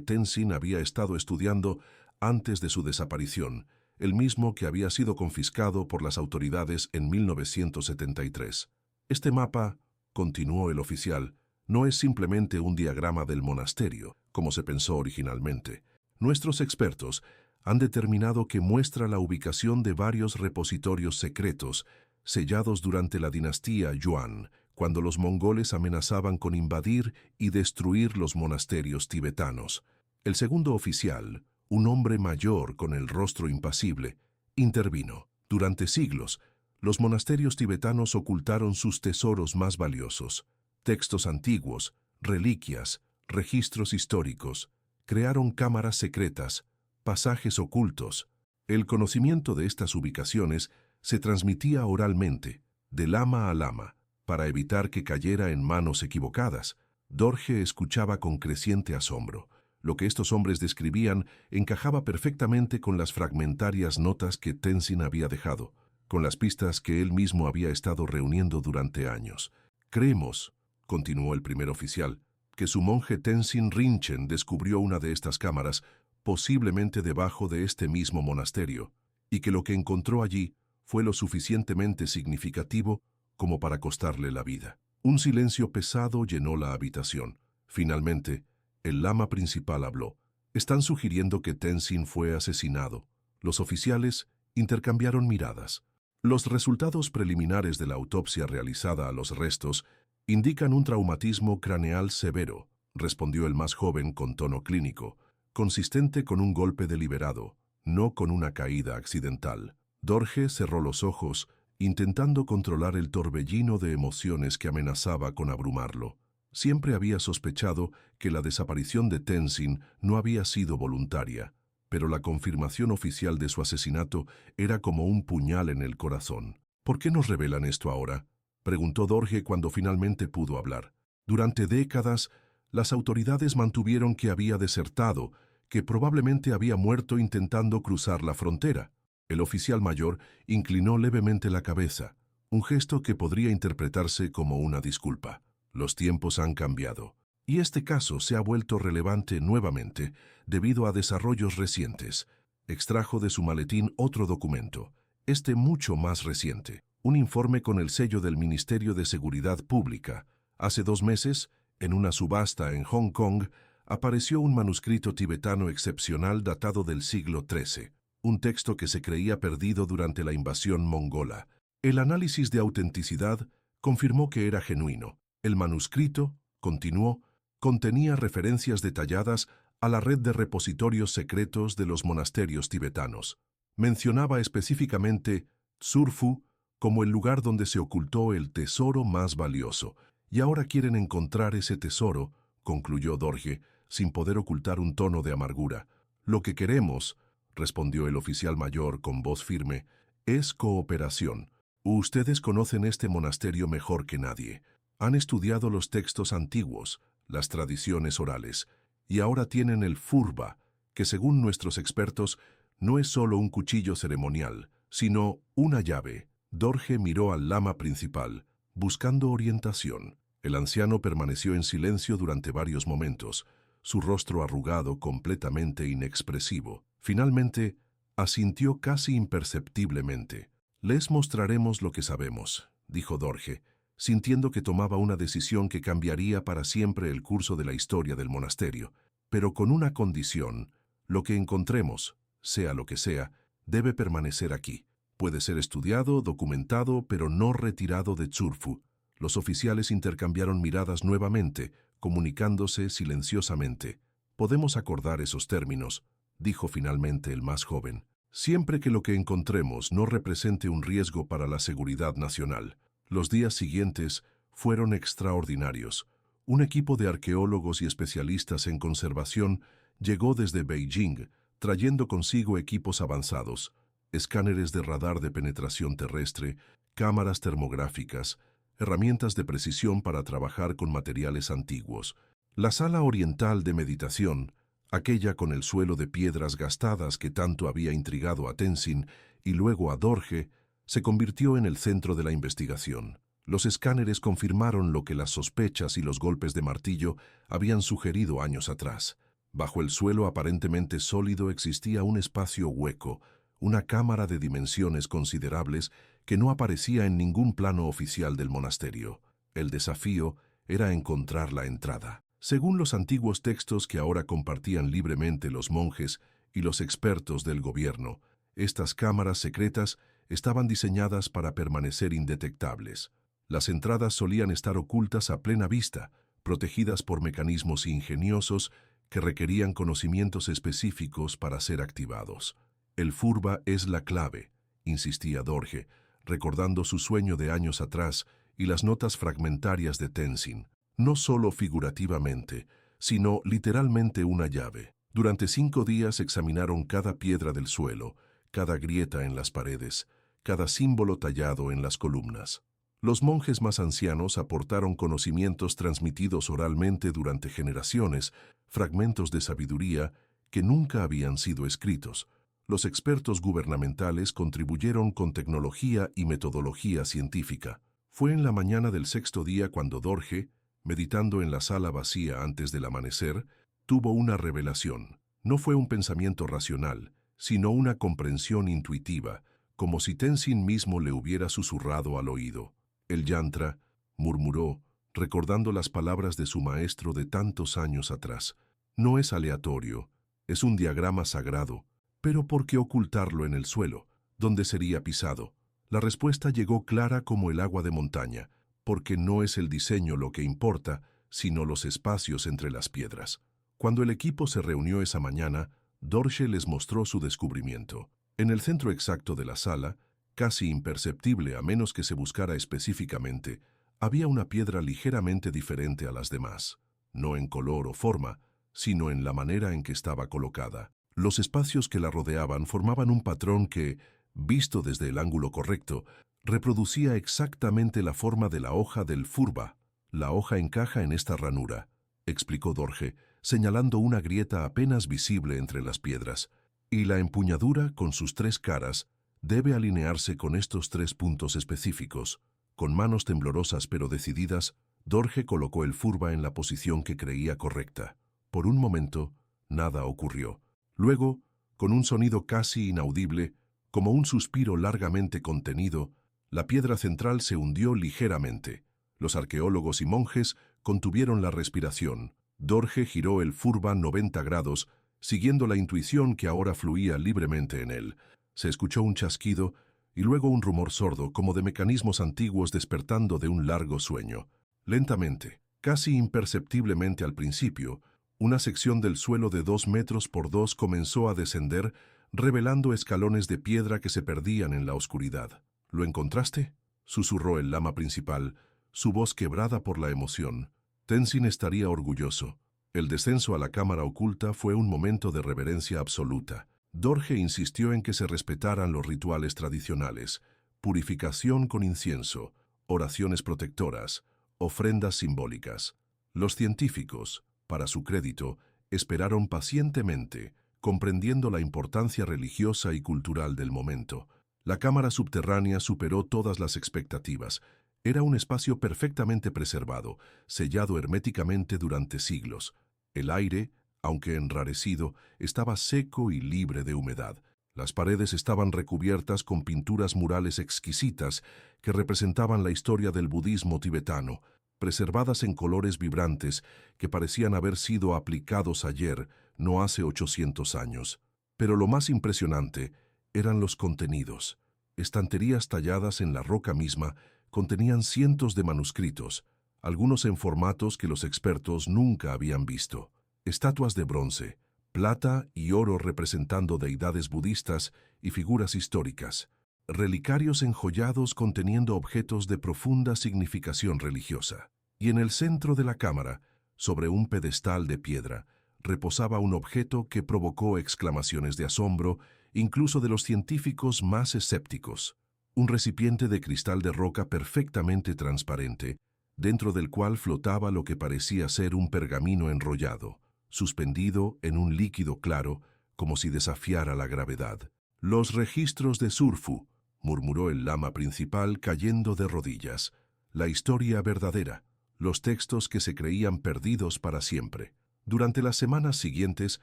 Tenzin había estado estudiando antes de su desaparición, el mismo que había sido confiscado por las autoridades en 1973. Este mapa, continuó el oficial, no es simplemente un diagrama del monasterio, como se pensó originalmente. Nuestros expertos han determinado que muestra la ubicación de varios repositorios secretos sellados durante la dinastía Yuan, cuando los mongoles amenazaban con invadir y destruir los monasterios tibetanos. El segundo oficial, un hombre mayor con el rostro impasible, intervino. Durante siglos, los monasterios tibetanos ocultaron sus tesoros más valiosos, textos antiguos, reliquias, registros históricos, crearon cámaras secretas, pasajes ocultos. El conocimiento de estas ubicaciones se transmitía oralmente, de lama a lama, para evitar que cayera en manos equivocadas. Dorje escuchaba con creciente asombro. Lo que estos hombres describían encajaba perfectamente con las fragmentarias notas que Tenzin había dejado, con las pistas que él mismo había estado reuniendo durante años. «Creemos», continuó el primer oficial, «que su monje Tenzin Rinchen descubrió una de estas cámaras, posiblemente debajo de este mismo monasterio, y que lo que encontró allí fue lo suficientemente significativo como para costarle la vida». Un silencio pesado llenó la habitación. Finalmente, el lama principal habló. «Están sugiriendo que Tenzin fue asesinado». Los oficiales intercambiaron miradas. «Los resultados preliminares de la autopsia realizada a los restos indican un traumatismo craneal severo», respondió el más joven con tono clínico, «consistente con un golpe deliberado, no con una caída accidental». Dorje cerró los ojos, intentando controlar el torbellino de emociones que amenazaba con abrumarlo. Siempre había sospechado que la desaparición de Tenzin no había sido voluntaria, pero la confirmación oficial de su asesinato era como un puñal en el corazón. «¿Por qué nos revelan esto ahora?», preguntó Dorje cuando finalmente pudo hablar. «Durante décadas, las autoridades mantuvieron que había desertado, que probablemente había muerto intentando cruzar la frontera». El oficial mayor inclinó levemente la cabeza, un gesto que podría interpretarse como una disculpa. «Los tiempos han cambiado, y este caso se ha vuelto relevante nuevamente debido a desarrollos recientes». Extrajo de su maletín otro documento, este mucho más reciente, un informe con el sello del Ministerio de Seguridad Pública. Hace 2 meses, en una subasta en Hong Kong, apareció un manuscrito tibetano excepcional datado del siglo XIII. Un texto que se creía perdido durante la invasión mongola. El análisis de autenticidad confirmó que era genuino. El manuscrito, continuó, contenía referencias detalladas a la red de repositorios secretos de los monasterios tibetanos. Mencionaba específicamente Tsurfu como el lugar donde se ocultó el tesoro más valioso. «Y ahora quieren encontrar ese tesoro», concluyó Dorje, sin poder ocultar un tono de amargura. «Lo que queremos», respondió el oficial mayor con voz firme, «es cooperación. Ustedes conocen este monasterio mejor que nadie. Han estudiado los textos antiguos, las tradiciones orales, y ahora tienen el furba, que según nuestros expertos no es solo un cuchillo ceremonial, sino una llave». Dorje miró al lama principal, buscando orientación. El anciano permaneció en silencio durante varios momentos, su rostro arrugado, completamente inexpresivo. Finalmente, asintió casi imperceptiblemente. «Les mostraremos lo que sabemos», dijo Dorje, sintiendo que tomaba una decisión que cambiaría para siempre el curso de la historia del monasterio. «Pero con una condición: lo que encontremos, sea lo que sea, debe permanecer aquí. Puede ser estudiado, documentado, pero no retirado de Tsurfu». Los oficiales intercambiaron miradas nuevamente, comunicándose silenciosamente. «Podemos acordar esos términos», dijo finalmente el más joven, «siempre que lo que encontremos no represente un riesgo para la seguridad nacional». Los días siguientes fueron extraordinarios. Un equipo de arqueólogos y especialistas en conservación llegó desde Beijing, trayendo consigo equipos avanzados, escáneres de radar de penetración terrestre, cámaras termográficas, herramientas de precisión para trabajar con materiales antiguos. La sala oriental de meditación, aquella con el suelo de piedras gastadas que tanto había intrigado a Tenzin y luego a Dorje, se convirtió en el centro de la investigación. Los escáneres confirmaron lo que las sospechas y los golpes de martillo habían sugerido años atrás. Bajo el suelo aparentemente sólido existía un espacio hueco, una cámara de dimensiones considerables que no aparecía en ningún plano oficial del monasterio. El desafío era encontrar la entrada. Según los antiguos textos que ahora compartían libremente los monjes y los expertos del gobierno, estas cámaras secretas estaban diseñadas para permanecer indetectables. Las entradas solían estar ocultas a plena vista, protegidas por mecanismos ingeniosos que requerían conocimientos específicos para ser activados. «El furba es la clave», insistía Dorje, recordando su sueño de años atrás y las notas fragmentarias de Tenzin. No solo figurativamente, sino literalmente una llave. Durante 5 días examinaron cada piedra del suelo, cada grieta en las paredes, cada símbolo tallado en las columnas. Los monjes más ancianos aportaron conocimientos transmitidos oralmente durante generaciones, fragmentos de sabiduría que nunca habían sido escritos. Los expertos gubernamentales contribuyeron con tecnología y metodología científica. Fue en la mañana del sexto día cuando Dorje, meditando en la sala vacía antes del amanecer, tuvo una revelación. No fue un pensamiento racional, sino una comprensión intuitiva, como si Tenzin mismo le hubiera susurrado al oído. El yantra, murmuró, recordando las palabras de su maestro de tantos años atrás. No es aleatorio, es un diagrama sagrado, pero ¿por qué ocultarlo en el suelo, donde sería pisado? La respuesta llegó clara como el agua de montaña, porque no es el diseño lo que importa, sino los espacios entre las piedras. Cuando el equipo se reunió esa mañana, Dorje les mostró su descubrimiento. En el centro exacto de la sala, casi imperceptible a menos que se buscara específicamente, había una piedra ligeramente diferente a las demás, no en color o forma, sino en la manera en que estaba colocada. Los espacios que la rodeaban formaban un patrón que, visto desde el ángulo correcto, reproducía exactamente la forma de la hoja del furba. La hoja encaja en esta ranura, explicó Dorje, señalando una grieta apenas visible entre las piedras, y la empuñadura, con sus tres caras, debe alinearse con estos tres puntos específicos. Con manos temblorosas pero decididas, Dorje colocó el furba en la posición que creía correcta. Por un momento, nada ocurrió. Luego, con un sonido casi inaudible, como un suspiro largamente contenido, la piedra central se hundió ligeramente. Los arqueólogos y monjes contuvieron la respiración. Dorje giró el furba 90 grados, siguiendo la intuición que ahora fluía libremente en él. Se escuchó un chasquido y luego un rumor sordo como de mecanismos antiguos despertando de un largo sueño. Lentamente, casi imperceptiblemente al principio, una sección del suelo de 2 metros por 2 comenzó a descender, revelando escalones de piedra que se perdían en la oscuridad. ¿Lo encontraste?, susurró el lama principal, su voz quebrada por la emoción. Tenzin estaría orgulloso. El descenso a la cámara oculta fue un momento de reverencia absoluta. Dorje insistió en que se respetaran los rituales tradicionales, purificación con incienso, oraciones protectoras, ofrendas simbólicas. Los científicos, para su crédito, esperaron pacientemente, comprendiendo la importancia religiosa y cultural del momento. La cámara subterránea superó todas las expectativas. Era un espacio perfectamente preservado, sellado herméticamente durante siglos. El aire, aunque enrarecido, estaba seco y libre de humedad. Las paredes estaban recubiertas con pinturas murales exquisitas que representaban la historia del budismo tibetano, preservadas en colores vibrantes que parecían haber sido aplicados ayer, no hace 800 años. Pero lo más impresionante eran los contenidos. Estanterías talladas en la roca misma contenían cientos de manuscritos, algunos en formatos que los expertos nunca habían visto. Estatuas de bronce, plata y oro representando deidades budistas y figuras históricas. Relicarios enjollados conteniendo objetos de profunda significación religiosa. Y en el centro de la cámara, sobre un pedestal de piedra, reposaba un objeto que provocó exclamaciones de asombro, incluso de los científicos más escépticos. Un recipiente de cristal de roca perfectamente transparente, dentro del cual flotaba lo que parecía ser un pergamino enrollado, suspendido en un líquido claro, como si desafiara la gravedad. «Los registros de Surfu», murmuró el lama principal cayendo de rodillas. «La historia verdadera, los textos que se creían perdidos para siempre». Durante las semanas siguientes,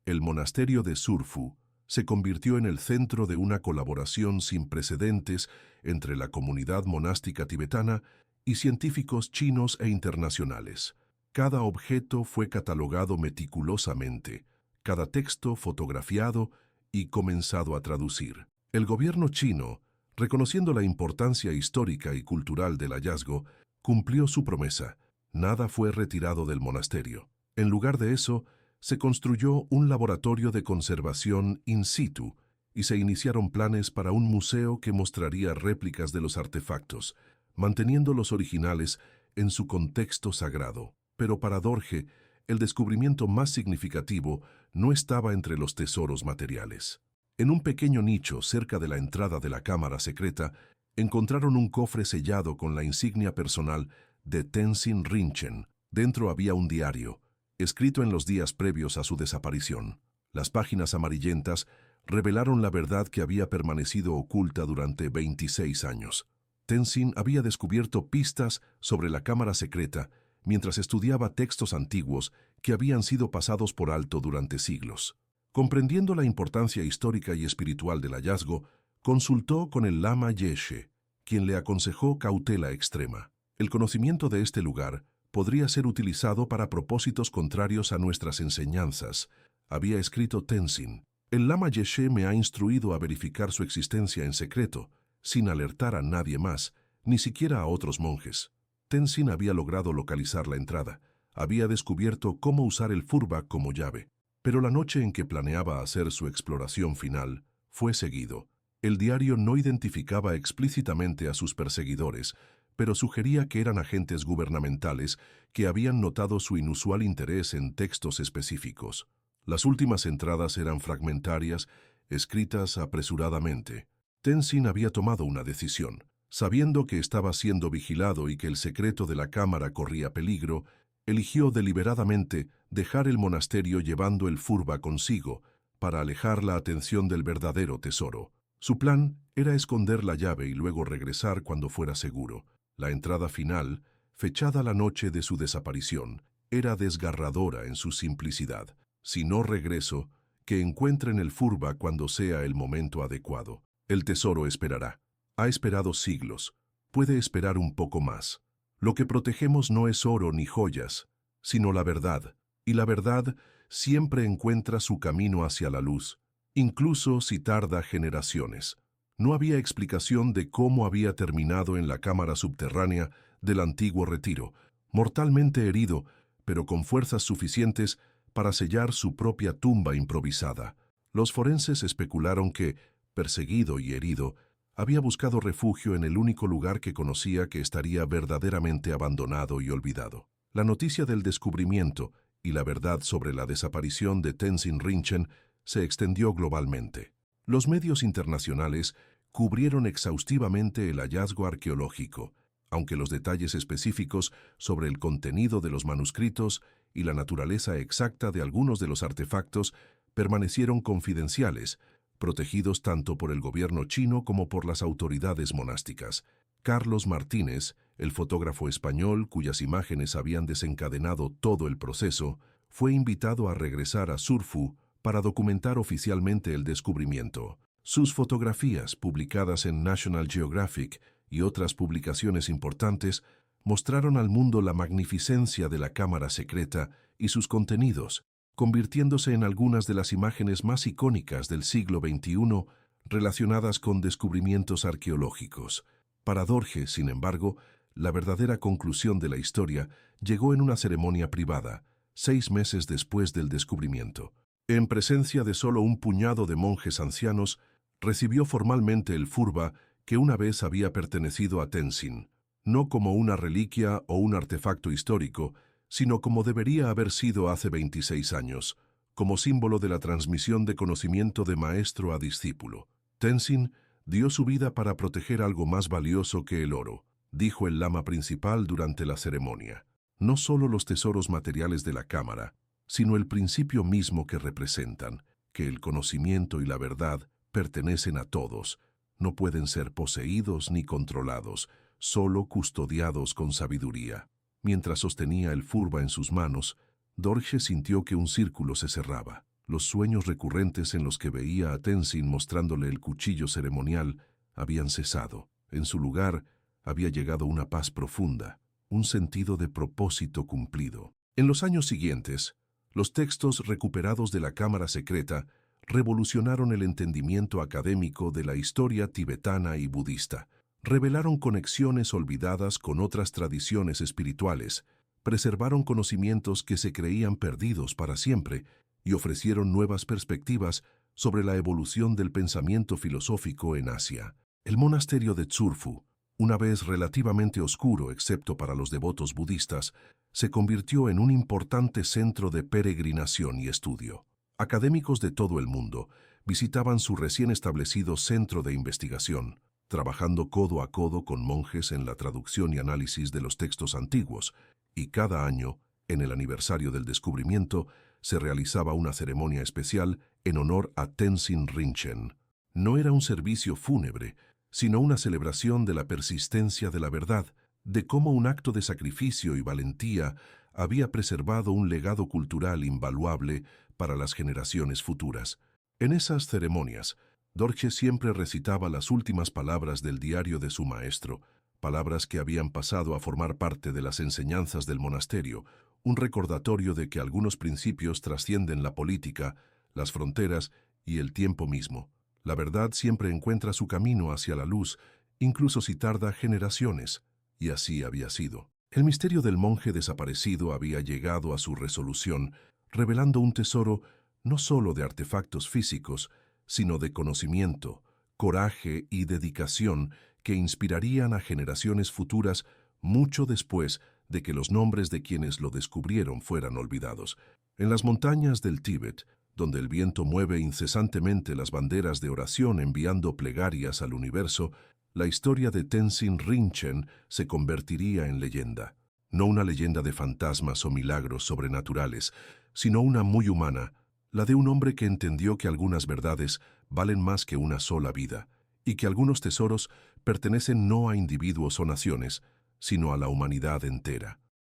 el monasterio de Surfu se convirtió en el centro de una colaboración sin precedentes entre la comunidad monástica tibetana y científicos chinos e internacionales. Cada objeto fue catalogado meticulosamente, cada texto fotografiado y comenzado a traducir. El gobierno chino, reconociendo la importancia histórica y cultural del hallazgo, cumplió su promesa. Nada fue retirado del monasterio. En lugar de eso, se construyó un laboratorio de conservación in situ y se iniciaron planes para un museo que mostraría réplicas de los artefactos, manteniendo los originales en su contexto sagrado. Pero para Dorje, el descubrimiento más significativo no estaba entre los tesoros materiales. En un pequeño nicho cerca de la entrada de la cámara secreta, encontraron un cofre sellado con la insignia personal de Tenzin Rinchen. Dentro había un diario, escrito en los días previos a su desaparición. Las páginas amarillentas revelaron la verdad que había permanecido oculta durante 26 años. Tenzin había descubierto pistas sobre la cámara secreta mientras estudiaba textos antiguos que habían sido pasados por alto durante siglos. Comprendiendo la importancia histórica y espiritual del hallazgo, consultó con el lama Yeshe, quien le aconsejó cautela extrema. El conocimiento de este lugar podría ser utilizado para propósitos contrarios a nuestras enseñanzas, había escrito Tenzin. El lama Yeshe me ha instruido a verificar su existencia en secreto, sin alertar a nadie más, ni siquiera a otros monjes. Tenzin había logrado localizar la entrada, había descubierto cómo usar el furba como llave. Pero la noche en que planeaba hacer su exploración final, fue seguido. El diario no identificaba explícitamente a sus perseguidores, pero sugería que eran agentes gubernamentales que habían notado su inusual interés en textos específicos. Las últimas entradas eran fragmentarias, escritas apresuradamente. Tenzin había tomado una decisión. Sabiendo que estaba siendo vigilado y que el secreto de la cámara corría peligro, eligió deliberadamente dejar el monasterio llevando el furba consigo para alejar la atención del verdadero tesoro. Su plan era esconder la llave y luego regresar cuando fuera seguro. La entrada final, fechada la noche de su desaparición, era desgarradora en su simplicidad. Si no regreso, que encuentren el furba cuando sea el momento adecuado. El tesoro esperará. Ha esperado siglos. Puede esperar un poco más. Lo que protegemos no es oro ni joyas, sino la verdad. Y la verdad siempre encuentra su camino hacia la luz, incluso si tarda generaciones. No había explicación de cómo había terminado en la cámara subterránea del antiguo retiro, mortalmente herido, pero con fuerzas suficientes para sellar su propia tumba improvisada. Los forenses especularon que, perseguido y herido, había buscado refugio en el único lugar que conocía que estaría verdaderamente abandonado y olvidado. La noticia del descubrimiento y la verdad sobre la desaparición de Tenzin Rinchen se extendió globalmente. Los medios internacionales cubrieron exhaustivamente el hallazgo arqueológico, aunque los detalles específicos sobre el contenido de los manuscritos y la naturaleza exacta de algunos de los artefactos permanecieron confidenciales, protegidos tanto por el gobierno chino como por las autoridades monásticas. Carlos Martínez, el fotógrafo español cuyas imágenes habían desencadenado todo el proceso, fue invitado a regresar a Surfu para documentar oficialmente el descubrimiento. Sus fotografías, publicadas en National Geographic y otras publicaciones importantes, mostraron al mundo la magnificencia de la cámara secreta y sus contenidos, convirtiéndose en algunas de las imágenes más icónicas del siglo XXI relacionadas con descubrimientos arqueológicos. Para Dorje, sin embargo, la verdadera conclusión de la historia llegó en una ceremonia privada, 6 meses después del descubrimiento. En presencia de solo un puñado de monjes ancianos, recibió formalmente el furba que una vez había pertenecido a Tenzin, no como una reliquia o un artefacto histórico, sino como debería haber sido hace 26 años, como símbolo de la transmisión de conocimiento de maestro a discípulo. Tenzin dio su vida para proteger algo más valioso que el oro, dijo el lama principal durante la ceremonia. No solo los tesoros materiales de la cámara, sino el principio mismo que representan, que el conocimiento y la verdad pertenecen a todos, no pueden ser poseídos ni controlados, solo custodiados con sabiduría. Mientras sostenía el furba en sus manos, Dorje sintió que un círculo se cerraba. Los sueños recurrentes en los que veía a Tenzin mostrándole el cuchillo ceremonial habían cesado. En su lugar había llegado una paz profunda, un sentido de propósito cumplido. En los años siguientes, los textos recuperados de la cámara secreta revolucionaron el entendimiento académico de la historia tibetana y budista. Revelaron conexiones olvidadas con otras tradiciones espirituales, preservaron conocimientos que se creían perdidos para siempre y ofrecieron nuevas perspectivas sobre la evolución del pensamiento filosófico en Asia. El monasterio de Tsurfu, una vez relativamente oscuro excepto para los devotos budistas, se convirtió en un importante centro de peregrinación y estudio. Académicos de todo el mundo visitaban su recién establecido centro de investigación. trabajando codo a codo con monjes en la traducción y análisis de los textos antiguos, y cada año, en el aniversario del descubrimiento, se realizaba una ceremonia especial en honor a Tenzin Rinchen. No era un servicio fúnebre, sino una celebración de la persistencia de la verdad, de cómo un acto de sacrificio y valentía había preservado un legado cultural invaluable para las generaciones futuras. En esas ceremonias, Dorje siempre recitaba las últimas palabras del diario de su maestro, palabras que habían pasado a formar parte de las enseñanzas del monasterio, un recordatorio de que algunos principios trascienden la política, las fronteras y el tiempo mismo. La verdad siempre encuentra su camino hacia la luz, incluso si tarda generaciones, y así había sido. El misterio del monje desaparecido había llegado a su resolución, revelando un tesoro no solo de artefactos físicos, sino de conocimiento, coraje y dedicación que inspirarían a generaciones futuras mucho después de que los nombres de quienes lo descubrieron fueran olvidados. En las montañas del Tíbet, donde el viento mueve incesantemente las banderas de oración enviando plegarias al universo, la historia de Tenzin Rinchen se convertiría en leyenda. No una leyenda de fantasmas o milagros sobrenaturales, sino una muy humana, la de un hombre que entendió que algunas verdades valen más que una sola vida, y que algunos tesoros pertenecen no a individuos o naciones, sino a la humanidad entera.